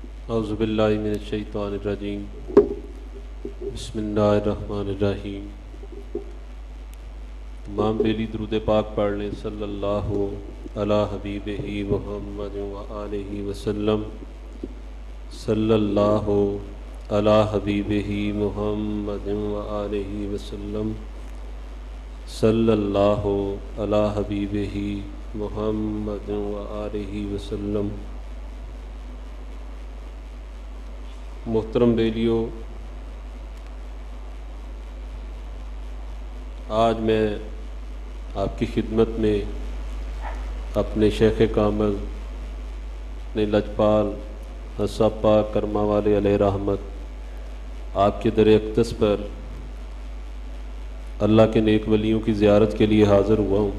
اعوذ باللہ من الشیطان الرجیم بسم اللہ الرحمن الرحیم۔ تمام بیلی درود پاک پڑھ لیں صلی اللہ علی حبیبہ محمد وآلہ وسلم، صلی اللہ علی حبیبہ محمد وآلہ وسلم، صلی اللہ علی حبیبہ محمد وآلہ وسلم۔ محترم بیلیو، آج میں آپ کی خدمت میں اپنے شیخ کامل نے لجپال حسب پاک کرما والے علیہ رحمت آپ کے در اقدس پر اللہ کے نیک ولیوں کی زیارت کے لیے حاضر ہوا ہوں۔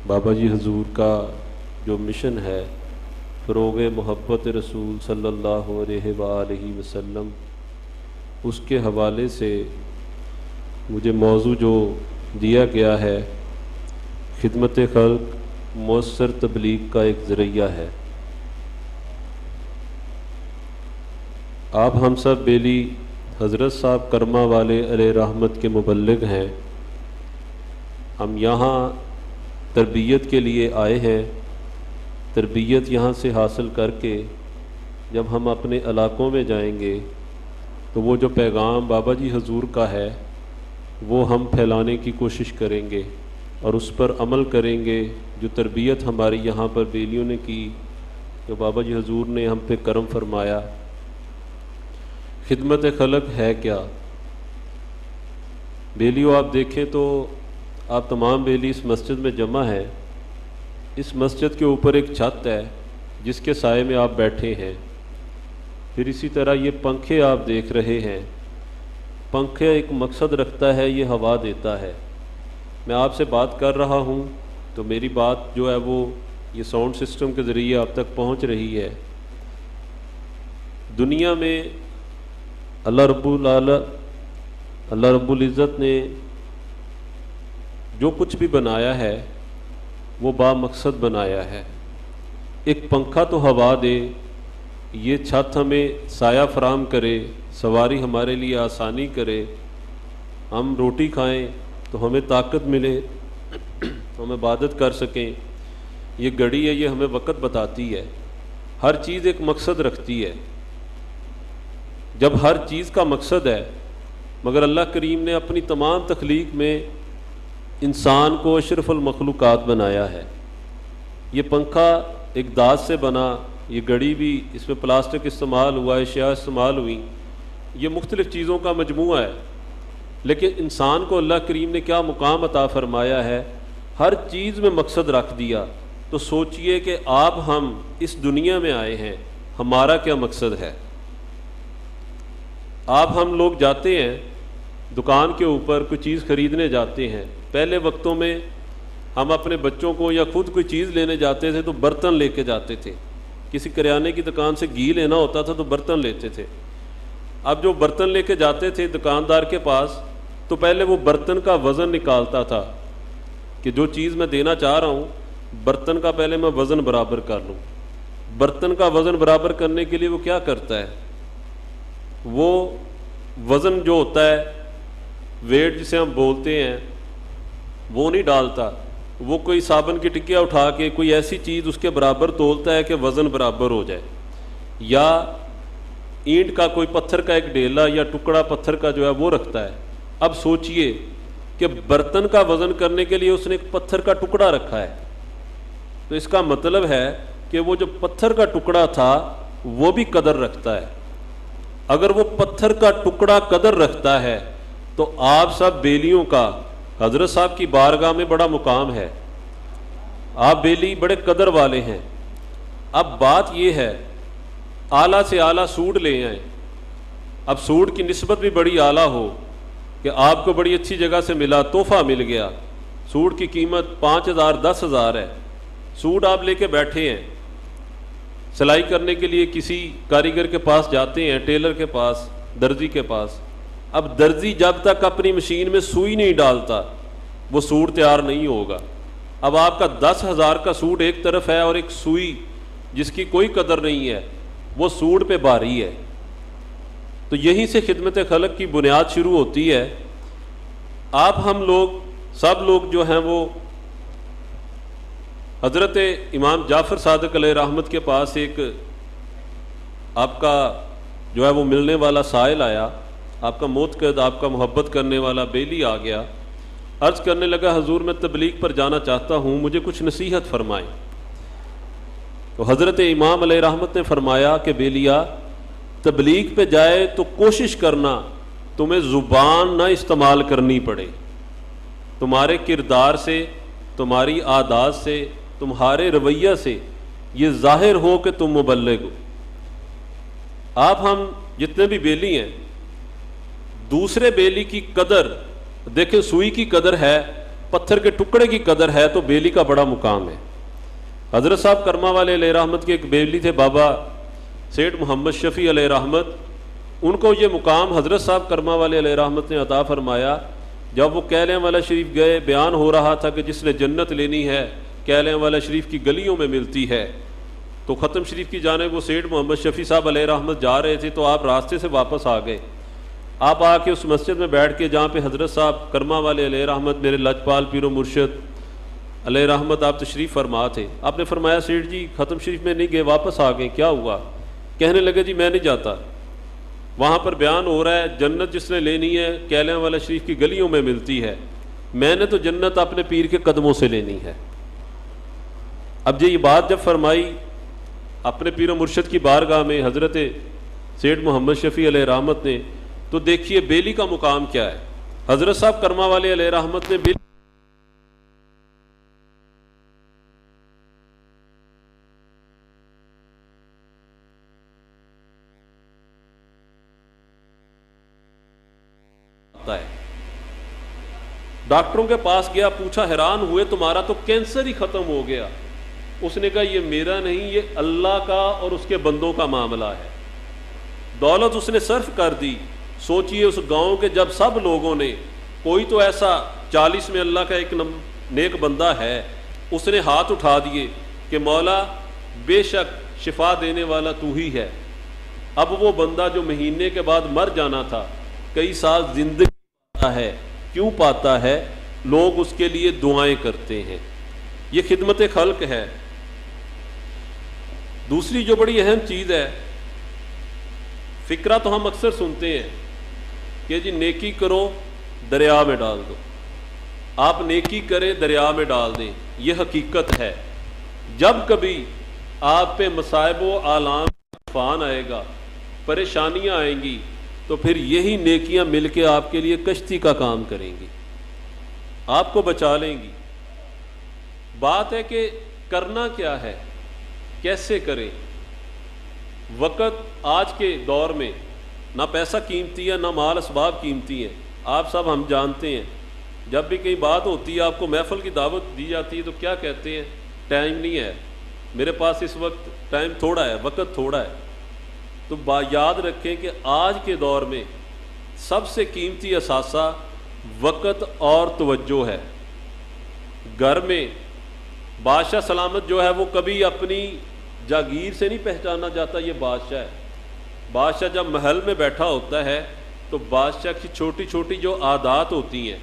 بابا جی حضور کا جو مشن ہے فروغ محبت رسول صلی اللہ علیہ وآلہ وسلم، اس کے حوالے سے مجھے موضوع جو دیا گیا ہے خدمت خلق مؤثر تبلیغ کا ایک ذریعہ ہے۔ آپ ہم سب بیلی حضرت صاحب کرما والے علیہ رحمت کے مبلغ ہیں۔ ہم یہاں تربیت کے لیے آئے ہیں۔ تربیت یہاں سے حاصل کر کے جب ہم اپنے علاقوں میں جائیں گے تو وہ جو پیغام بابا جی حضور کا ہے وہ ہم پھیلانے کی کوشش کریں گے اور اس پر عمل کریں گے۔ جو تربیت ہماری یہاں پر بیلیوں نے کی، جو بابا جی حضور نے ہم پہ کرم فرمایا۔ خدمت خلق ہے کیا بیلیوں؟ آپ دیکھیں تو آپ تمام بیلی اس مسجد میں جمع ہیں۔ اس مسجد کے اوپر ایک چھت ہے جس کے سائے میں آپ بیٹھے ہیں۔ پھر اسی طرح یہ پنکھے آپ دیکھ رہے ہیں۔ پنکھے ایک مقصد رکھتا ہے، یہ ہوا دیتا ہے۔ میں آپ سے بات کر رہا ہوں تو میری بات جو ہے وہ یہ ساؤنڈ سسٹم کے ذریعے آپ تک پہنچ رہی ہے۔ دنیا میں اللہ رب العزت نے جو کچھ بھی بنایا ہے وہ با مقصد بنایا ہے۔ ایک پنکھا تو ہوا دے، یہ چھت ہمیں سایہ فراہم کرے، سواری ہمارے لیے آسانی کرے، ہم روٹی کھائیں تو ہمیں طاقت ملے، ہم عبادت کر سکیں۔ یہ گھڑی ہے، یہ ہمیں وقت بتاتی ہے۔ ہر چیز ایک مقصد رکھتی ہے۔ جب ہر چیز کا مقصد ہے، مگر اللہ کریم نے اپنی تمام تخلیق میں انسان کو اشرف المخلوقات بنایا ہے۔ یہ پنکھا ایک داس سے بنا، یہ گھڑی بھی اس میں پلاسٹک استعمال ہوا، اشیاء استعمال ہوئیں، یہ مختلف چیزوں کا مجموعہ ہے۔ لیکن انسان کو اللہ کریم نے کیا مقام عطا فرمایا ہے؟ ہر چیز میں مقصد رکھ دیا۔ تو سوچئے کہ آپ ہم اس دنیا میں آئے ہیں، ہمارا کیا مقصد ہے؟ آپ ہم لوگ جاتے ہیں دکان کے اوپر کوئی چیز خریدنے جاتے ہیں۔ پہلے وقتوں میں ہم اپنے بچوں کو یا خود کوئی چیز لینے جاتے تھے تو برتن لے کے جاتے تھے۔ کسی کریانے کی دکان سے گھی لینا ہوتا تھا تو برتن لیتے تھے۔ اب جو برتن لے کے جاتے تھے دکاندار کے پاس تو پہلے وہ برتن کا وزن نکالتا تھا کہ جو چیز میں دینا چاہ رہا ہوں برتن کا پہلے میں وزن برابر کر لوں۔ برتن کا وزن برابر کرنے کے لیے وہ کیا کرتا ہے؟ وہ وزن جو ہوتا ہے، ویٹ جسے ہم بولتے ہیں، وہ نہیں ڈالتا۔ وہ کوئی صابن کی ٹکیا اٹھا کے کوئی ایسی چیز اس کے برابر تولتا ہے کہ وزن برابر ہو جائے، یا اینٹ کا کوئی پتھر کا ایک ڈیلا یا ٹکڑا پتھر کا جو ہے وہ رکھتا ہے۔ اب سوچئے کہ برتن کا وزن کرنے کے لیے اس نے ایک پتھر کا ٹکڑا رکھا ہے، تو اس کا مطلب ہے کہ وہ جو پتھر کا ٹکڑا تھا وہ بھی قدر رکھتا ہے۔ اگر وہ پتھر کا ٹکڑا قدر رکھتا ہے تو آپ سب بیلیوں کا حضرت صاحب کی بارگاہ میں بڑا مقام ہے۔ آپ بیلی بڑے قدر والے ہیں۔ اب بات یہ ہے، اعلیٰ سے اعلیٰ سوٹ لے آئیں۔ اب سوٹ کی نسبت بھی بڑی اعلیٰ ہو کہ آپ کو بڑی اچھی جگہ سے ملا، تحفہ مل گیا، سوٹ کی قیمت 5,000 10,000 ہے، سوٹ آپ لے کے بیٹھے ہیں، سلائی کرنے کے لیے کسی کاریگر کے پاس جاتے ہیں، ٹیلر کے پاس، درزی کے پاس۔ اب درزی جب تک اپنی مشین میں سوئی نہیں ڈالتا وہ سوٹ تیار نہیں ہوگا۔ اب آپ کا 10,000 کا سوٹ ایک طرف ہے اور ایک سوئی جس کی کوئی قدر نہیں ہے، وہ سوڑ پہ باری ہے۔ تو یہیں سے خدمت خلق کی بنیاد شروع ہوتی ہے۔ آپ ہم لوگ سب لوگ جو ہیں وہ حضرت امام جعفر صادق علیہ رحمت کے پاس ایک آپ کا جو ہے وہ ملنے والا سائل آیا، آپ کا معتقد، آپ کا محبت کرنے والا بیلی آ گیا، عرض کرنے لگا حضور میں تبلیغ پر جانا چاہتا ہوں، مجھے کچھ نصیحت فرمائیں۔ تو حضرت امام علیہ رحمت نے فرمایا کہ بیلیا تبلیغ پہ جائے تو کوشش کرنا تمہیں زبان نہ استعمال کرنی پڑے، تمہارے کردار سے، تمہاری عادات سے، تمہارے رویہ سے یہ ظاہر ہو کہ تم مبلغ ہو۔ آپ ہم جتنے بھی بیلی ہیں، دوسرے بیلی کی قدر دیکھیں، سوئی کی قدر ہے، پتھر کے ٹکڑے کی قدر ہے، تو بیلی کا بڑا مقام ہے۔ حضرت صاحب کرما والے علیہ رحمت کے ایک بیلی تھے، بابا سیٹھ محمد شفیع علیہ رحمت، ان کو یہ مقام حضرت صاحب کرما والے علیہ رحمت نے عطا فرمایا۔ جب وہ کیلیاں والا شریف گئے، بیان ہو رہا تھا کہ جس نے جنت لینی ہے کیلیاں والا شریف کی گلیوں میں ملتی ہے، تو ختم شریف کی جانب وہ سیٹھ محمد شفیع صاحب علیہ رحمت جا رہے تھے، تو آپ راستے سے واپس آ گئے۔ آپ آ کے اس مسجد میں بیٹھ کے جہاں پہ حضرت صاحب کرما والے علیہ رحمت میرے لجپال پیر و مرشد علیہ رحمت آپ تشریف فرما تھے، آپ نے فرمایا سیٹھ جی ختم شریف میں نہیں گئے، واپس آ گئے، کیا ہوا؟ کہنے لگے جی میں نہیں جاتا، وہاں پر بیان ہو رہا ہے جنت جس نے لینی ہے کیلیاں والا شریف کی گلیوں میں ملتی ہے، میں نے تو جنت اپنے پیر کے قدموں سے لینی ہے۔ اب یہ بات جب فرمائی اپنے پیر و مرشد کی بارگاہ میں حضرت سیٹھ محمد شفیع علیہ رحمت نے، تو دیکھیے بیلی کا مقام کیا ہے۔ حضرت صاحب کرما والے علیہ رحمت نے بیلی ہے، ڈاکٹروں کے پاس گیا، پوچھا، حیران ہوئے تمہارا تو کینسر ہی ختم ہو گیا۔ اس نے کہا یہ میرا نہیں، یہ اللہ کا اور اس کے بندوں کا معاملہ ہے۔ دولت اس نے صرف کر دی۔ سوچئے اس گاؤں کے جب سب لوگوں نے، کوئی تو ایسا 40 میں اللہ کا ایک نیک بندہ ہے، اس نے ہاتھ اٹھا دیے کہ مولا بے شک شفا دینے والا تو ہی ہے۔ اب وہ بندہ جو مہینے کے بعد مر جانا تھا، کئی سال زندگی پاتا ہے۔ کیوں پاتا ہے؟ لوگ اس کے لیے دعائیں کرتے ہیں۔ یہ خدمت خلق ہے۔ دوسری جو بڑی اہم چیز ہے، فکرہ تو ہم اکثر سنتے ہیں کہ جی نیکی کرو دریا میں ڈال دو، آپ نیکی کریں دریا میں ڈال دیں۔ یہ حقیقت ہے، جب کبھی آپ پہ مصائب و آلام طوفان آئے گا، پریشانیاں آئیں گی، تو پھر یہی نیکیاں مل کے آپ کے لیے کشتی کا کام کریں گی، آپ کو بچا لیں گی۔ بات ہے کہ کرنا کیا ہے، کیسے کریں۔ وقت آج کے دور میں نہ پیسہ قیمتی ہے، نہ مال اسباب قیمتی ہیں۔ آپ سب ہم جانتے ہیں، جب بھی کئی بات ہوتی ہے، آپ کو محفل کی دعوت دی جاتی ہے، تو کیا کہتے ہیں؟ ٹائم نہیں ہے، میرے پاس اس وقت ٹائم تھوڑا ہے، وقت تھوڑا ہے۔ تو یاد رکھیں کہ آج کے دور میں سب سے قیمتی اثاثہ وقت اور توجہ ہے۔ گھر میں بادشاہ سلامت جو ہے وہ کبھی اپنی جاگیر سے نہیں پہچانا جاتا یہ بادشاہ ہے۔ بادشاہ جب محل میں بیٹھا ہوتا ہے تو بادشاہ کی چھوٹی چھوٹی جو عادات ہوتی ہیں،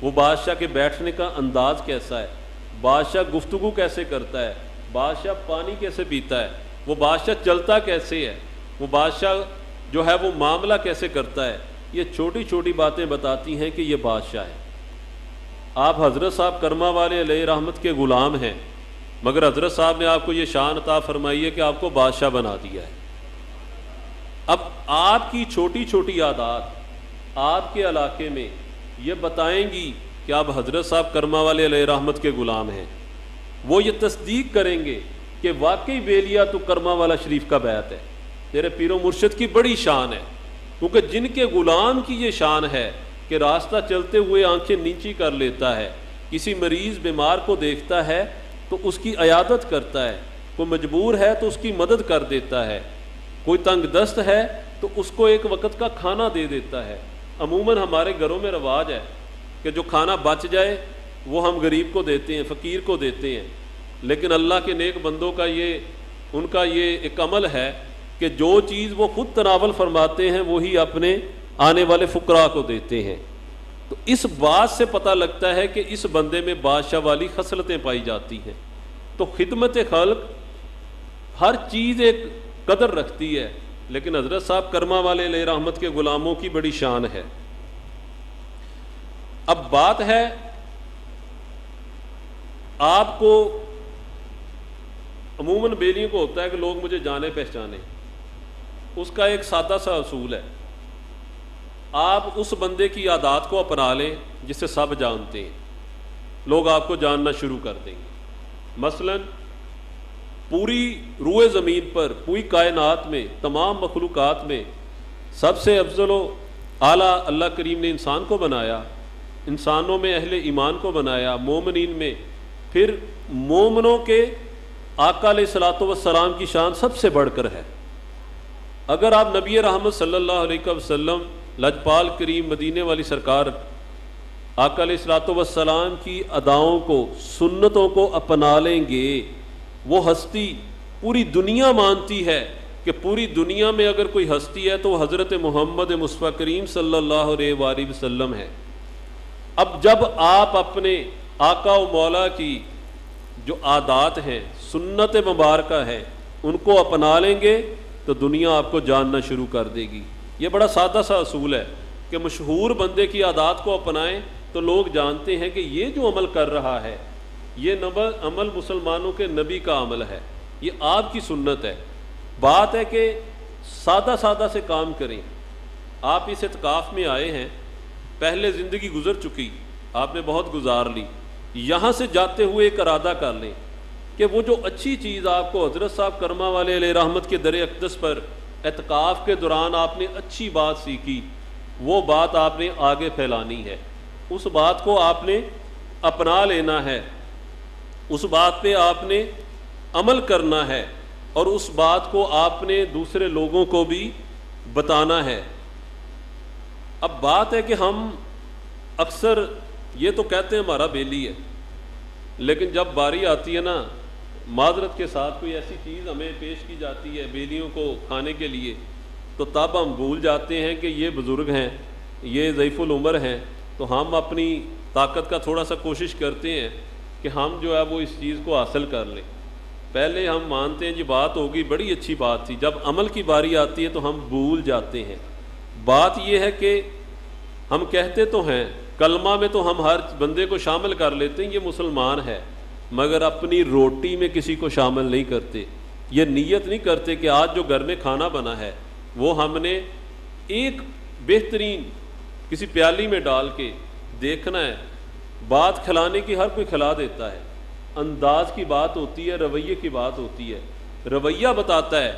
وہ بادشاہ کے بیٹھنے کا انداز کیسا ہے، بادشاہ گفتگو کیسے کرتا ہے، بادشاہ پانی کیسے پیتا ہے، وہ بادشاہ چلتا کیسے ہے، وہ بادشاہ جو ہے وہ معاملہ کیسے کرتا ہے، یہ چھوٹی چھوٹی باتیں بتاتی ہیں کہ یہ بادشاہ ہے۔ آپ حضرت صاحب کرما والے علیہ رحمت کے غلام ہیں، مگر حضرت صاحب نے آپ کو یہ شان عطا فرمائی ہے کہ آپ کو بادشاہ بنا دیا ہے۔ اب آپ کی چھوٹی چھوٹی عادات آپ کے علاقے میں یہ بتائیں گی کہ آپ حضرت صاحب کرما والے علیہ رحمت کے غلام ہیں۔ وہ یہ تصدیق کریں گے کہ واقعی بیلیا تو کرما والا شریف کا بیعت ہے، تیرے پیر و مرشد کی بڑی شان ہے۔ کیونکہ جن کے غلام کی یہ شان ہے کہ راستہ چلتے ہوئے آنکھیں نیچی کر لیتا ہے، کسی مریض بیمار کو دیکھتا ہے تو اس کی عیادت کرتا ہے، کوئی مجبور ہے تو اس کی مدد کر دیتا ہے، کوئی تنگ دست ہے تو اس کو ایک وقت کا کھانا دے دیتا ہے۔ عموماً ہمارے گھروں میں رواج ہے کہ جو کھانا بچ جائے وہ ہم غریب کو دیتے ہیں، فقیر کو دیتے ہیں، لیکن اللہ کے نیک بندوں کا ان کا یہ ایک عمل ہے کہ کہ جو چیز وہ خود تناول فرماتے ہیں وہی اپنے آنے والے فقراء کو دیتے ہیں۔ تو اس بات سے پتہ لگتا ہے کہ اس بندے میں بادشاہ والی خصلتیں پائی جاتی ہیں۔ تو خدمت خلق ہر چیز ایک قدر رکھتی ہے، لیکن حضرت صاحب کرما والے علیہ رحمت کے غلاموں کی بڑی شان ہے۔ اب بات ہے آپ کو عموماً بیلیوں کو ہوتا ہے کہ لوگ مجھے جانے پہچانے، اس کا ایک سادہ سا اصول ہے، آپ اس بندے کی عادات کو اپنا لیں جسے سب جانتے ہیں، لوگ آپ کو جاننا شروع کر دیں گے۔ مثلاً پوری روئے زمین پر، پوری کائنات میں، تمام مخلوقات میں سب سے افضل و اعلیٰ اللہ کریم نے انسان کو بنایا، انسانوں میں اہل ایمان کو بنایا، مومنین میں، پھر مومنوں کے آقا علیہ الصلوۃ والسلام کی شان سب سے بڑھ کر ہے۔ اگر آپ نبی رحمت صلی اللہ علیہ وسلم، لجپال کریم مدینے والی سرکار آقا علیہ الصلوۃ والسلام کی اداؤں کو، سنتوں کو اپنا لیں گے، وہ ہستی پوری دنیا مانتی ہے کہ پوری دنیا میں اگر کوئی ہستی ہے تو وہ حضرت محمد مصطفیٰ کریم صلی اللہ علیہ وآلہ وسلم ہے۔ اب جب آپ اپنے آقا و مولا کی جو عادات ہیں، سنت مبارکہ ہیں، ان کو اپنا لیں گے تو دنیا آپ کو جاننا شروع کر دے گی۔ یہ بڑا سادہ سا اصول ہے کہ مشہور بندے کی عادات کو اپنائیں تو لوگ جانتے ہیں کہ یہ جو عمل کر رہا ہے یہ عمل مسلمانوں کے نبی کا عمل ہے، یہ آپ کی سنت ہے۔ بات ہے کہ سادہ سادہ سے کام کریں۔ آپ اس اعتکاف میں آئے ہیں، پہلے زندگی گزر چکی، آپ نے بہت گزار لی، یہاں سے جاتے ہوئے ایک ارادہ کر لیں کہ وہ جو اچھی چیز آپ کو حضرت صاحب کرما والے علیہ رحمت کے در اقدس پر اعتکاف کے دوران آپ نے اچھی بات سیکھی، وہ بات آپ نے آگے پھیلانی ہے، اس بات کو آپ نے اپنا لینا ہے، اس بات پہ آپ نے عمل کرنا ہے، اور اس بات کو آپ نے دوسرے لوگوں کو بھی بتانا ہے۔ اب بات ہے کہ ہم اکثر یہ تو کہتے ہیں ہمارا بیلی ہے، لیکن جب باری آتی ہے نا، معذرت کے ساتھ کوئی ایسی چیز ہمیں پیش کی جاتی ہے بیلیوں کو کھانے کے لیے، تو تب ہم بھول جاتے ہیں کہ یہ بزرگ ہیں، یہ ضعیف العمر ہیں، تو ہم اپنی طاقت کا تھوڑا سا کوشش کرتے ہیں کہ ہم جو ہے وہ اس چیز کو حاصل کر لیں۔ پہلے ہم مانتے ہیں جی بات ہوگی، بڑی اچھی بات تھی، جب عمل کی باری آتی ہے تو ہم بھول جاتے ہیں۔ بات یہ ہے کہ ہم کہتے تو ہیں، کلمہ میں تو ہم ہر بندے کو شامل کر لیتے ہیں، یہ مسلمان ہے، مگر اپنی روٹی میں کسی کو شامل نہیں کرتے، یہ نیت نہیں کرتے کہ آج جو گھر میں کھانا بنا ہے وہ ہم نے ایک بہترین کسی پیالی میں ڈال کے دیکھنا ہے۔ بات کھلانے کی ہر کوئی کھلا دیتا ہے، انداز کی بات ہوتی ہے، رویے کی بات ہوتی ہے۔ رویہ بتاتا ہے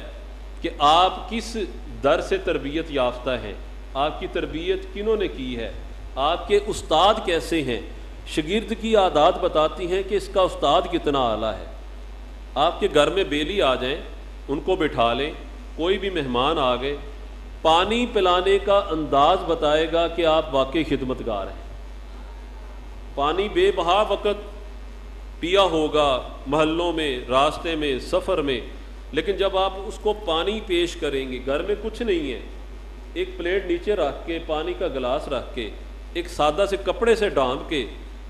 کہ آپ کس در سے تربیت یافتہ ہیں، آپ کی تربیت کنہوں نے کی ہے، آپ کے استاد کیسے ہیں۔ شاگرد کی عادات بتاتی ہیں کہ اس کا استاد کتنا اعلیٰ ہے۔ آپ کے گھر میں بیلی آ جائیں، ان کو بٹھا لیں، کوئی بھی مہمان آ گئے، پانی پلانے کا انداز بتائے گا کہ آپ واقعی خدمتگار ہیں۔ پانی بے بہا وقت پیا ہوگا محلوں میں، راستے میں، سفر میں، لیکن جب آپ اس کو پانی پیش کریں گے، گھر میں کچھ نہیں ہے، ایک پلیٹ نیچے رکھ کے، پانی کا گلاس رکھ کے، ایک سادہ سے کپڑے سے ڈھانپ کے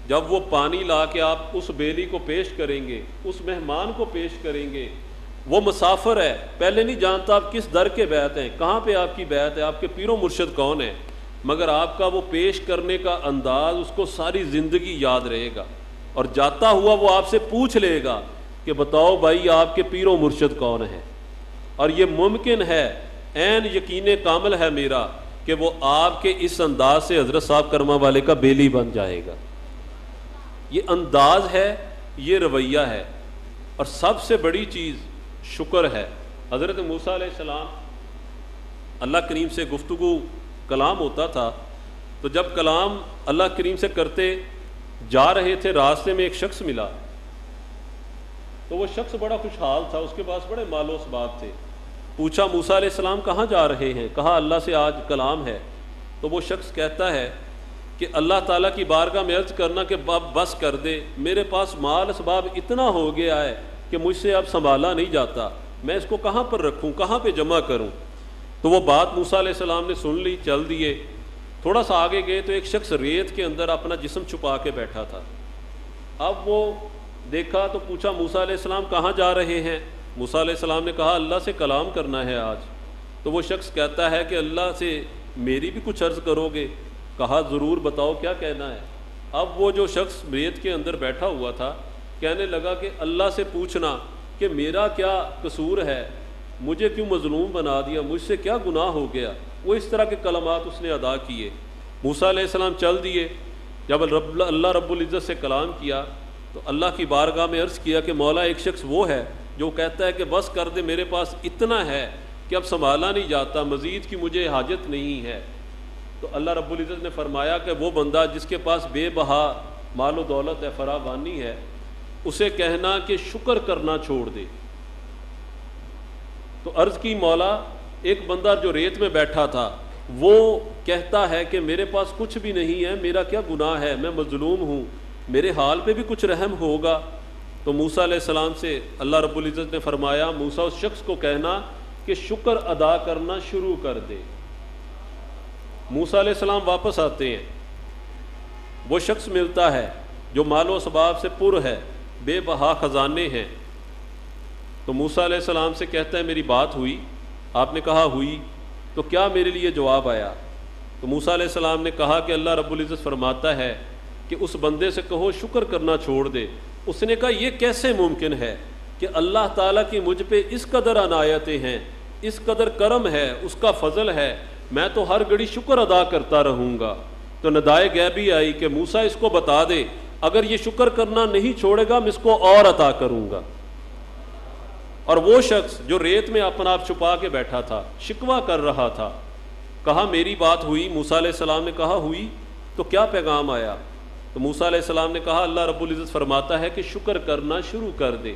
جب وہ پانی لا کے آپ اس بیلی کو پیش کریں گے، اس مہمان کو پیش کریں گے، وہ مسافر ہے، پہلے نہیں جانتا آپ کس در کے بیعت ہیں، کہاں پہ آپ کی بیعت ہے، آپ کے پیر و مرشد کون ہیں، مگر آپ کا وہ پیش کرنے کا انداز اس کو ساری زندگی یاد رہے گا، اور جاتا ہوا وہ آپ سے پوچھ لے گا کہ بتاؤ بھائی آپ کے پیر و مرشد کون ہیں۔ اور یہ ممکن ہے، عین یقین کامل ہے میرا کہ وہ آپ کے اس انداز سے حضرت صاحب کرما والے کا بیلی بن جائے گا۔ یہ انداز ہے، یہ رویہ ہے، اور سب سے بڑی چیز شکر ہے۔ حضرت موسیٰ علیہ السلام، اللہ کریم سے گفتگو کلام ہوتا تھا، تو جب کلام اللہ کریم سے کرتے جا رہے تھے، راستے میں ایک شخص ملا، تو وہ شخص بڑا خوشحال تھا، اس کے پاس بڑے مال و اسباب تھے۔ پوچھا موسیٰ علیہ السلام کہاں جا رہے ہیں؟ کہا اللہ سے آج کلام ہے۔ تو وہ شخص کہتا ہے کہ اللہ تعالیٰ کی بارگاہ میں عرض کرنا کہ بس کر دے، میرے پاس مال اسباب اتنا ہو گیا ہے کہ مجھ سے اب سنبھالا نہیں جاتا، میں اس کو کہاں پر رکھوں, کہاں پہ جمع کروں. تو وہ بات موسیٰ علیہ السلام نے سن لی, چل دیے. تھوڑا سا آگے گئے تو ایک شخص ریت کے اندر اپنا جسم چھپا کے بیٹھا تھا. اب وہ دیکھا تو پوچھا موسیٰ علیہ السلام کہاں جا رہے ہیں؟ موسیٰ علیہ السلام نے کہا اللہ سے کلام کرنا ہے آج. تو وہ شخص کہتا ہے کہ اللہ سے میری بھی کچھ عرض کرو گے؟ کہا ضرور, بتاؤ کیا کہنا ہے. اب وہ جو شخص ریت کے اندر بیٹھا ہوا تھا کہنے لگا کہ اللہ سے پوچھنا کہ میرا کیا قصور ہے, مجھے کیوں مظلوم بنا دیا, مجھ سے کیا گناہ ہو گیا. وہ اس طرح کے کلمات اس نے ادا کیے. موسیٰ علیہ السلام چل دیے. جب اللہ رب العزت سے کلام کیا تو اللہ کی بارگاہ میں عرض کیا کہ مولا ایک شخص وہ ہے جو کہتا ہے کہ بس کر دے, میرے پاس اتنا ہے کہ اب سنبھالا نہیں جاتا, مزید کی مجھے حاجت نہیں ہے. تو اللہ رب العزت نے فرمایا کہ وہ بندہ جس کے پاس بے بہا مال و دولت ہے, فراوانی ہے, اسے کہنا کہ شکر کرنا چھوڑ دے. تو عرض کی مولا ایک بندہ جو ریت میں بیٹھا تھا وہ کہتا ہے کہ میرے پاس کچھ بھی نہیں ہے, میرا کیا گناہ ہے, میں مظلوم ہوں, میرے حال پہ بھی کچھ رحم ہوگا. تو موسیٰ علیہ السلام سے اللہ رب العزت نے فرمایا موسیٰ اس شخص کو کہنا کہ شکر ادا کرنا شروع کر دے. موسیٰ علیہ السلام واپس آتے ہیں, وہ شخص ملتا ہے جو مال و اسباب سے پر ہے, بے بہا خزانے ہیں. تو موسیٰ علیہ السلام سے کہتا ہے میری بات ہوئی؟ آپ نے کہا ہوئی. تو کیا میرے لیے جواب آیا؟ تو موسیٰ علیہ السلام نے کہا کہ اللہ رب العزت فرماتا ہے کہ اس بندے سے کہو شکر کرنا چھوڑ دے. اس نے کہا یہ کیسے ممکن ہے کہ اللہ تعالیٰ کی مجھ پہ اس قدر عنایتیں ہیں, اس قدر کرم ہے, اس کا فضل ہے, میں تو ہر گھڑی شکر ادا کرتا رہوں گا. تو ندائے غیبی آئی کہ موسیٰ اس کو بتا دے اگر یہ شکر کرنا نہیں چھوڑے گا میں اس کو اور عطا کروں گا. اور وہ شخص جو ریت میں اپنا آپ چھپا کے بیٹھا تھا, شکوہ کر رہا تھا, کہا میری بات ہوئی؟ موسیٰ علیہ السلام نے کہا ہوئی. تو کیا پیغام آیا؟ تو موسیٰ علیہ السلام نے کہا اللہ رب العزت فرماتا ہے کہ شکر کرنا شروع کر دے.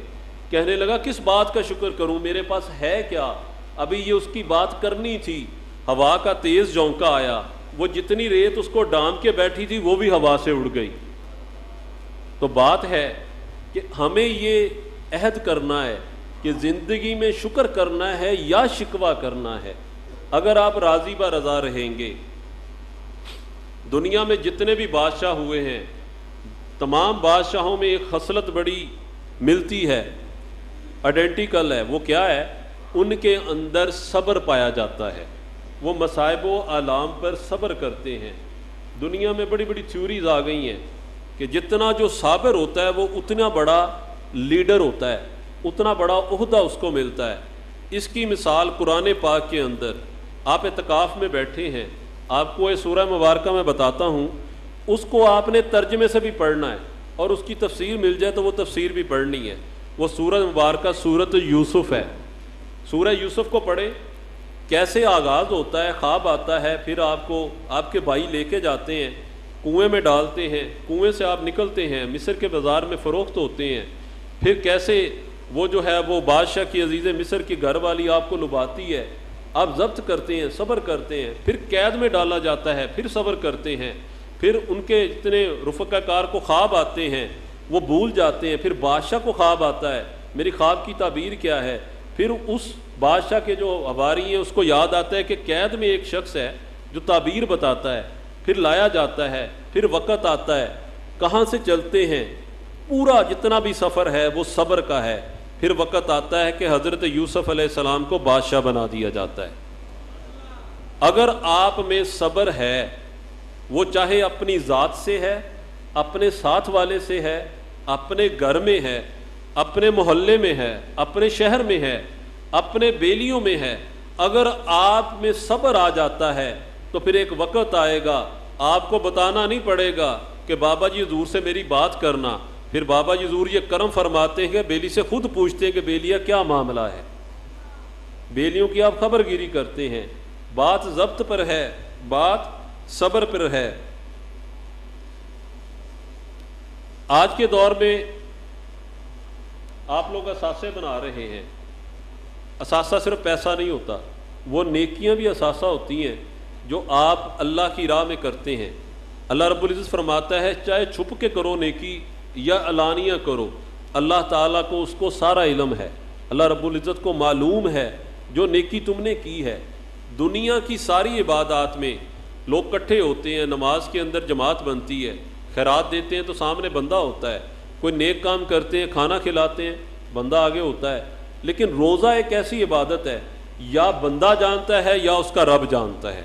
کہنے لگا کس بات کا شکر کروں, میرے پاس ہے کیا؟ ابھی یہ اس کی بات کرنی تھی, ہوا کا تیز جھونکا آیا, وہ جتنی ریت اس کو ڈانپ کے بیٹھی تھی وہ بھی ہوا سے اڑ گئی. تو بات ہے کہ ہمیں یہ عہد کرنا ہے کہ زندگی میں شکر کرنا ہے یا شکوہ کرنا ہے. اگر آپ راضی با رضا رہیں گے, دنیا میں جتنے بھی بادشاہ ہوئے ہیں تمام بادشاہوں میں ایک خصلت بڑی ملتی ہے, آئیڈینٹیکل ہے. وہ کیا ہے؟ ان کے اندر صبر پایا جاتا ہے. وہ مصائب و آلام پر صبر کرتے ہیں. دنیا میں بڑی بڑی تھیوریز آ گئی ہیں کہ جتنا جو صابر ہوتا ہے وہ اتنا بڑا لیڈر ہوتا ہے, اتنا بڑا عہدہ اس کو ملتا ہے. اس کی مثال قرآن پاک کے اندر, آپ اعتکاف میں بیٹھے ہیں, آپ کو یہ سورہ مبارکہ میں بتاتا ہوں, اس کو آپ نے ترجمے سے بھی پڑھنا ہے اور اس کی تفسیر مل جائے تو وہ تفسیر بھی پڑھنی ہے. وہ سورہ مبارکہ سورۃ یوسف ہے. سورہ یوسف کو پڑھیں, کیسے آغاز ہوتا ہے, خواب آتا ہے, پھر آپ کو آپ کے بھائی لے کے جاتے ہیں, کنویں میں ڈالتے ہیں, کنویں سے آپ نکلتے ہیں, مصر کے بازار میں فروخت ہوتے ہیں, پھر کیسے وہ جو ہے وہ بادشاہ کی عزیز مصر کی گھر والی آپ کو لباتی ہے, آپ ضبط کرتے ہیں, صبر کرتے ہیں, پھر قید میں ڈالا جاتا ہے, پھر صبر کرتے ہیں, پھر ان کے جتنے رفقا کار کو خواب آتے ہیں وہ بھول جاتے ہیں, پھر بادشاہ کو خواب آتا ہے میری خواب کی تعبیر کیا ہے, پھر اس بادشاہ کے جو حواری ہیں اس کو یاد آتا ہے کہ قید میں ایک شخص ہے جو تعبیر بتاتا ہے, پھر لایا جاتا ہے, پھر وقت آتا ہے, کہاں سے چلتے ہیں, پورا جتنا بھی سفر ہے وہ صبر کا ہے, پھر وقت آتا ہے کہ حضرت یوسف علیہ السلام کو بادشاہ بنا دیا جاتا ہے. اگر آپ میں صبر ہے, وہ چاہے اپنی ذات سے ہے, اپنے ساتھ والے سے ہے, اپنے گھر میں ہے, اپنے محلے میں ہے, اپنے شہر میں ہے, اپنے بیلیوں میں ہے, اگر آپ میں صبر آ جاتا ہے تو پھر ایک وقت آئے گا آپ کو بتانا نہیں پڑے گا کہ بابا جی حضور سے میری بات کرنا, پھر بابا جی حضور یہ کرم فرماتے ہیں کہ بیلی سے خود پوچھتے ہیں کہ بیلیا کیا معاملہ ہے, بیلیوں کی آپ خبر گیری کرتے ہیں. بات ضبط پر ہے, بات صبر پر ہے. آج کے دور میں آپ لوگ اثاثے بنا رہے ہیں, اثاثہ صرف پیسہ نہیں ہوتا, وہ نیکیاں بھی اثاثہ ہوتی ہیں جو آپ اللہ کی راہ میں کرتے ہیں. اللہ رب العزت فرماتا ہے چاہے چھپ کے کرو نیکی یا علانیہ کرو, اللہ تعالیٰ کو اس کو سارا علم ہے. اللہ رب العزت کو معلوم ہے جو نیکی تم نے کی ہے. دنیا کی ساری عبادات میں لوگ کٹھے ہوتے ہیں, نماز کے اندر جماعت بنتی ہے, خیرات دیتے ہیں تو سامنے بندہ ہوتا ہے, کوئی نیک کام کرتے ہیں, کھانا کھلاتے ہیں, بندہ آگے ہوتا ہے. لیکن روزہ ایک ایسی عبادت ہے یا بندہ جانتا ہے یا اس کا رب جانتا ہے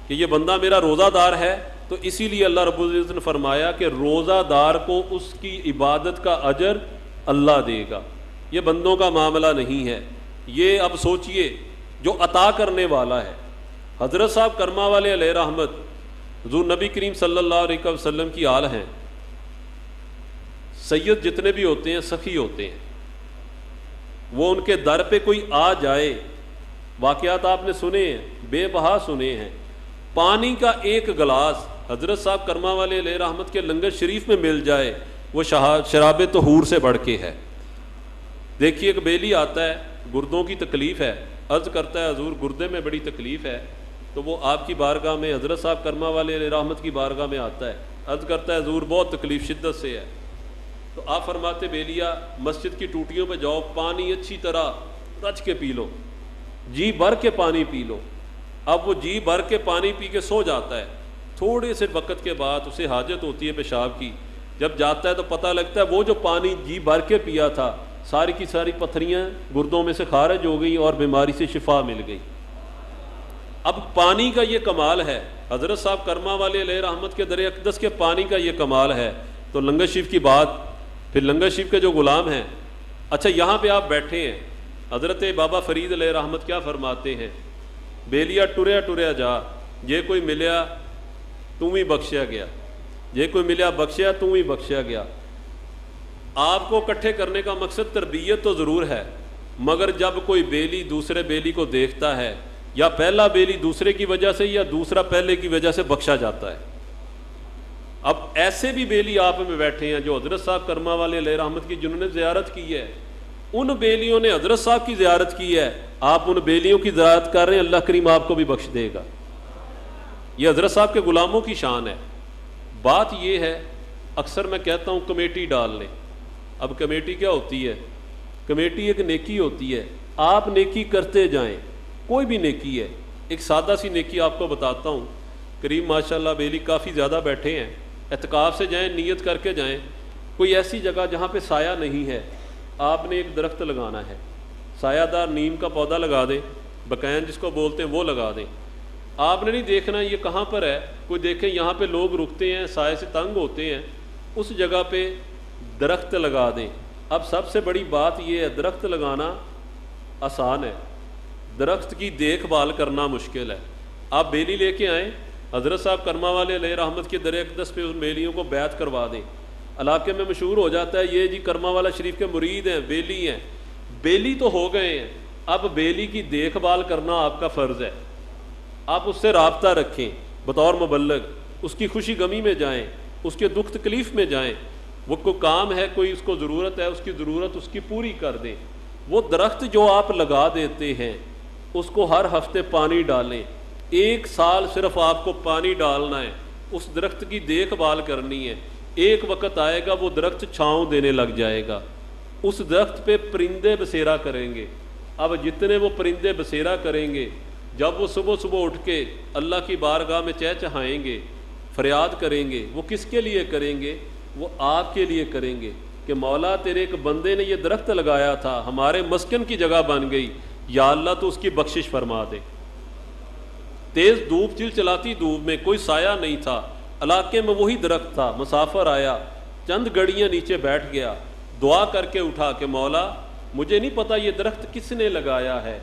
کہ یہ بندہ میرا روزہ دار ہے, تو اسی لیے اللہ رب العزت نے فرمایا کہ روزہ دار کو اس کی عبادت کا اجر اللہ دے گا. یہ بندوں کا معاملہ نہیں ہے. یہ اب سوچئے جو عطا کرنے والا ہے. حضرت صاحب کرما والے علیہ رحمت حضور نبی کریم صلی اللہ علیہ وسلم کی آل ہیں. سید جتنے بھی ہوتے ہیں سخی ہوتے ہیں. وہ ان کے در پہ کوئی آ جائے, واقعات آپ نے سنے ہیں, بے بہا سنے ہیں. پانی کا ایک گلاس حضرت صاحب کرما والے علیہ رحمت کے لنگر شریف میں مل جائے, وہ شراب طہور سے بڑھ کے ہے. دیکھیے ایک بیلی آتا ہے, گردوں کی تکلیف ہے, عرض کرتا ہے حضور گردے میں بڑی تکلیف ہے. تو وہ آپ کی بارگاہ میں, حضرت صاحب کرما والے علیہ رحمت کی بارگاہ میں آتا ہے, عرض کرتا ہے حضور بہت تکلیف شدت سے ہے. تو آپ فرماتے بیلیا مسجد کی ٹوٹیوں پہ جاؤ, پانی اچھی طرح رچ کے پی لو, جی بھر کے پانی پی لو. اب وہ جی بھر کے پانی پی کے سو جاتا ہے. تھوڑے سے وقت کے بعد اسے حاجت ہوتی ہے پیشاب کی. جب جاتا ہے تو پتہ لگتا ہے وہ جو پانی جی بھر کے پیا تھا ساری کی ساری پتھریاں گردوں میں سے خارج ہو گئی اور بیماری سے شفا مل گئی. اب پانی کا یہ کمال ہے, حضرت صاحب کرما والے علیہ رحمت کے در اقدس کے پانی کا یہ کمال ہے. تو لنگر شریف کی بات, پھر لنگر شریف کے جو غلام ہیں. اچھا یہاں پہ آپ بیٹھے ہیں, حضرت بابا فرید علیہ رحمت کیا فرماتے ہیں, بیلیا ٹریا ٹریا جا, یہ کوئی ملیا تو ہی بخشیا گیا, یہ کوئی ملیا بخشیا تو ہی بخشیا گیا. آپ کو اکٹھے کرنے کا مقصد تربیت تو ضرور ہے, مگر جب کوئی بیلی دوسرے بیلی کو دیکھتا ہے, یا پہلا بیلی دوسرے کی وجہ سے یا دوسرا پہلے کی وجہ سے بخشا جاتا ہے. اب ایسے بھی بیلی آپ میں بیٹھے ہیں جو حضرت صاحب کرما والے علیہ رحمت کی جنہوں نے زیارت کی ہے, ان بیلیوں نے حضرت صاحب کی زیارت کی ہے, آپ ان بیلیوں کی زیارت کر رہے ہیں, اللہ کریم آپ کو بھی بخش دے گا. یہ حضرت صاحب کے غلاموں کی شان ہے. بات یہ ہے, اکثر میں کہتا ہوں کمیٹی ڈال لیں. اب کمیٹی کیا ہوتی ہے, کمیٹی ایک نیکی ہوتی ہے, آپ نیکی کرتے جائیں, کوئی بھی نیکی ہے. ایک سادہ سی نیکی آپ کو بتاتا ہوں. کریم ماشاءاللہ بیلی کافی زیادہ بیٹھے ہیں, اعتکاف سے جائیں, نیت کر کے جائیں, کوئی ایسی جگہ جہاں پہ سایہ نہیں ہے, آپ نے ایک درخت لگانا ہے, سایہ دار نیم کا پودا لگا دیں, بقین جس کو بولتے ہیں وہ لگا دیں. آپ نے نہیں دیکھنا یہ کہاں پر ہے, کوئی دیکھیں یہاں پہ لوگ رکتے ہیں, سائے سے تنگ ہوتے ہیں, اس جگہ پہ درخت لگا دیں. اب سب سے بڑی بات یہ ہے, درخت لگانا آسان ہے, درخت کی دیکھ بھال کرنا مشکل ہے. آپ بیلی لے کے آئیں, حضرت صاحب کرما والے علیہ رحمت کے در اقدس پہ ان بیلیوں کو بیعت کروا دیں. علاقے میں مشہور ہو جاتا ہے یہ جی کرما والا شریف کے مرید ہیں, بیلی ہیں. بیلی تو ہو گئے ہیں, اب بیلی کی دیکھ بھال کرنا آپ کا فرض ہے. آپ اس سے رابطہ رکھیں بطور مبلغ, اس کی خوشی غمی میں جائیں, اس کے دکھ تکلیف میں جائیں. وہ کوئی کام ہے, کوئی اس کو ضرورت ہے, اس کی ضرورت اس کی پوری کر دیں. وہ درخت جو آپ لگا دیتے ہیں اس کو ہر ہفتے پانی ڈالیں. 1 سال صرف آپ کو پانی ڈالنا ہے, اس درخت کی دیکھ بھال کرنی ہے. ایک وقت آئے گا وہ درخت چھاؤں دینے لگ جائے گا, اس درخت پہ پرندے بسیرا کریں گے. اب جتنے وہ پرندے بسیرا کریں گے, جب وہ صبح صبح اٹھ کے اللہ کی بارگاہ میں چہچہائیں گے, فریاد کریں گے, وہ کس کے لیے کریں گے, وہ آپ کے لیے کریں گے کہ مولا تیرے ایک بندے نے یہ درخت لگایا تھا, ہمارے مسکن کی جگہ بن گئی, یا اللہ تو اس کی بخشش فرما دے. تیز دھوپ, چلچلاتی دھوپ میں کوئی سایہ نہیں تھا, علاقے میں وہی درخت تھا. مسافر آیا, چند گھڑیاں نیچے بیٹھ گیا, دعا کر کے اٹھا کہ مولا مجھے نہیں پتا یہ درخت کس نے لگایا ہے,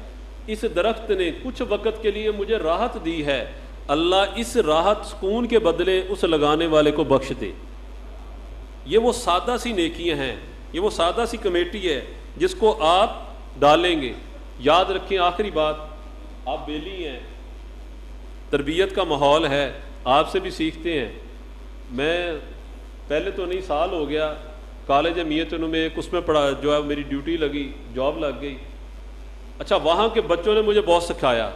اس درخت نے کچھ وقت کے لیے مجھے راحت دی ہے, اللہ اس راحت سکون کے بدلے اس لگانے والے کو بخش دے. یہ وہ سادہ سی نیکیاں ہیں, یہ وہ سادہ سی کمیٹی ہے جس کو آپ ڈالیں گے. یاد رکھیں آخری بات, آپ بیلی ہیں, تربیت کا ماحول ہے, آپ سے بھی سیکھتے ہیں. میں پہلے تو نہیں, سال ہو گیا, کالج میت میں ایک اس میں پڑھا, جو ہے میری ڈیوٹی لگی, جاب لگ گئی. اچھا وہاں کے بچوں نے مجھے بہت سکھایا,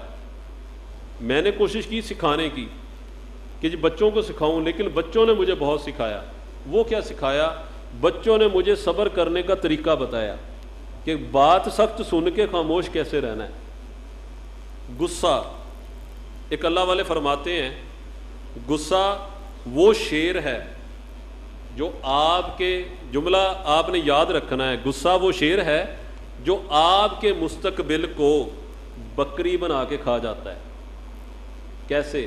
میں نے کوشش کی سکھانے کی کہ جی بچوں کو سکھاؤں, لیکن بچوں نے مجھے بہت سکھایا. وہ کیا سکھایا, بچوں نے مجھے صبر کرنے کا طریقہ بتایا. کہ بات سخت سن کے خاموش کیسے رہنا ہے۔ غصہ، ایک اللہ والے فرماتے ہیں غصہ وہ شیر ہے جو آپ کے، جملہ آپ نے یاد رکھنا ہے، غصہ وہ شیر ہے جو آپ کے مستقبل کو بکری بنا کے کھا جاتا ہے۔ کیسے؟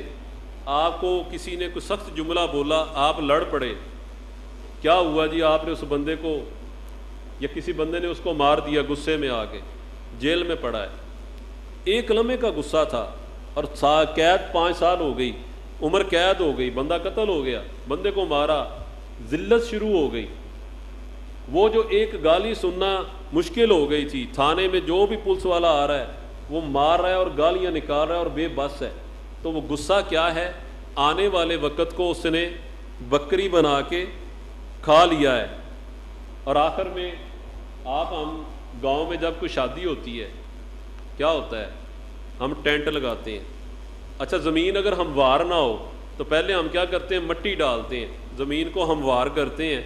آپ کو کسی نے کوئی سخت جملہ بولا، آپ لڑ پڑے، کیا ہوا جی؟ آپ نے اس بندے کو یا کسی بندے نے اس کو مار دیا غصے میں آ کے، جیل میں پڑا ہے۔ ایک لمحے کا غصہ تھا اور قید 5 سال ہو گئی، عمر قید ہو گئی، بندہ قتل ہو گیا، بندے کو مارا، ذلت شروع ہو گئی۔ وہ جو ایک گالی سننا مشکل ہو گئی تھی، تھانے میں جو بھی پولیس والا آ رہا ہے وہ مار رہا ہے اور گالیاں نکال رہا ہے اور بے بس ہے، تو وہ غصہ کیا ہے؟ آنے والے وقت کو اس نے بکری بنا کے کھا لیا ہے۔ اور آخر میں ہم گاؤں میں جب کوئی شادی ہوتی ہے کیا ہوتا ہے؟ ہم ٹینٹ لگاتے ہیں۔ اچھا، زمین اگر ہموار نہ ہو تو پہلے ہم کیا کرتے ہیں؟ مٹی ڈالتے ہیں، زمین کو ہموار کرتے ہیں،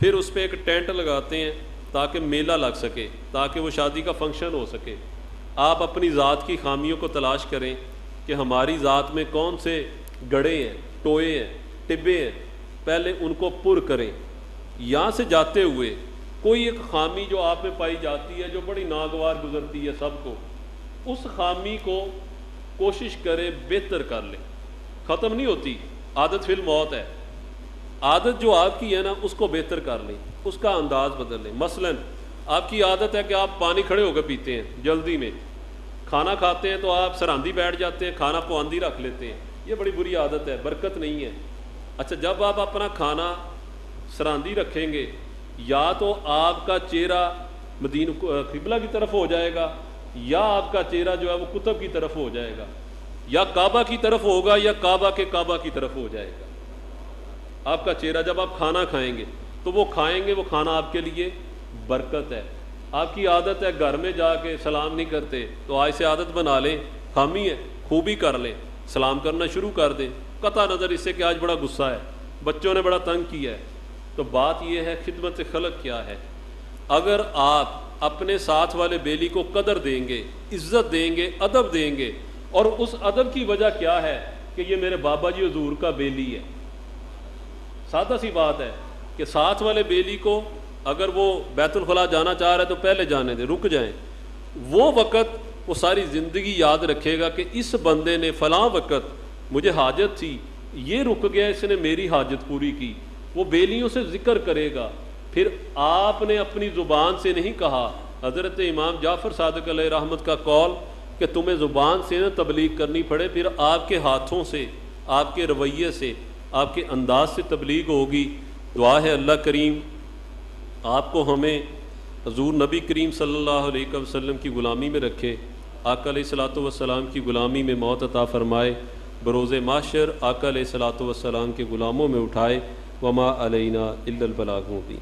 پھر اس پہ ایک ٹینٹ لگاتے ہیں تاکہ میلہ لگ سکے، تاکہ وہ شادی کا فنکشن ہو سکے۔ آپ اپنی ذات کی خامیوں کو تلاش کریں کہ ہماری ذات میں کون سے گڑھے ہیں، ٹوئے ہیں، ٹبے ہیں، پہلے ان کو پر کریں۔ یہاں سے جاتے ہوئے کوئی ایک خامی جو آپ میں پائی جاتی ہے جو بڑی ناگوار گزرتی ہے سب کو، اس خامی کو کوشش کریں بہتر کر لیں۔ ختم نہیں ہوتی، عادت فی الموت ہے۔ عادت جو آپ کی ہے نا اس کو بہتر کر لیں، اس کا انداز بدل لیں۔ مثلاً آپ کی عادت ہے کہ آپ پانی کھڑے ہو کے پیتے ہیں جلدی میں، کھانا کھاتے ہیں تو آپ سراندی بیٹھ جاتے ہیں، کھانا پواندی رکھ لیتے ہیں، یہ بڑی بری عادت ہے، برکت نہیں ہے۔ اچھا، جب آپ اپنا کھانا سراندی رکھیں گے یا تو آپ کا چہرہ مدینہ قبلہ کی طرف ہو جائے گا یا آپ کا چہرہ جو ہے وہ قطب کی طرف ہو جائے گا، یا کعبہ کی طرف ہوگا یا کعبہ کی طرف ہو جائے گا آپ کا چہرہ۔ جب آپ کھانا کھائیں گے تو وہ کھائیں گے، وہ کھانا آپ کے لیے برکت ہے۔ آپ کی عادت ہے گھر میں جا کے سلام نہیں کرتے، تو آج سے عادت بنا لیں، خامی ہے خوبی کر لیں، سلام کرنا شروع کر دیں، قطع نظر اس سے کہ آج بڑا غصہ ہے، بچوں نے بڑا تنگ کیا ہے۔ تو بات یہ ہے خدمت خلق کیا ہے؟ اگر آپ اپنے ساتھ والے بیلی کو قدر دیں گے، عزت دیں گے، ادب دیں گے، اور اس ادب کی وجہ کیا ہے کہ یہ میرے بابا جی حضور کا بیلی ہے، سادہ سی بات ہے کہ ساتھ والے بیلی کو اگر وہ بیت الخلاء جانا چاہ رہا ہے تو پہلے جانے دیں، رک جائیں، وہ وقت وہ ساری زندگی یاد رکھے گا کہ اس بندے نے فلاں وقت مجھے حاجت تھی، یہ رک گیا، اس نے میری حاجت پوری کی، وہ بیلیوں سے ذکر کرے گا۔ پھر آپ نے اپنی زبان سے نہیں کہا، حضرت امام جعفر صادق علیہ رحمت کا قول کہ تمہیں زبان سے نہ تبلیغ کرنی پڑے، پھر آپ کے ہاتھوں سے، آپ کے رویے سے، آپ کے انداز سے تبلیغ ہوگی۔ دعا ہے اللہ کریم آپ کو ہمیں حضور نبی کریم صلی اللہ علیہ وسلم کی غلامی میں رکھے، آقا علیہ الصلوۃ والسلام کی غلامی میں موت عطا فرمائے، بروز محشر آقا علیہ الصلوۃ والسلام کے غلاموں میں اٹھائے۔ وما علینا الا البلاغ المبین۔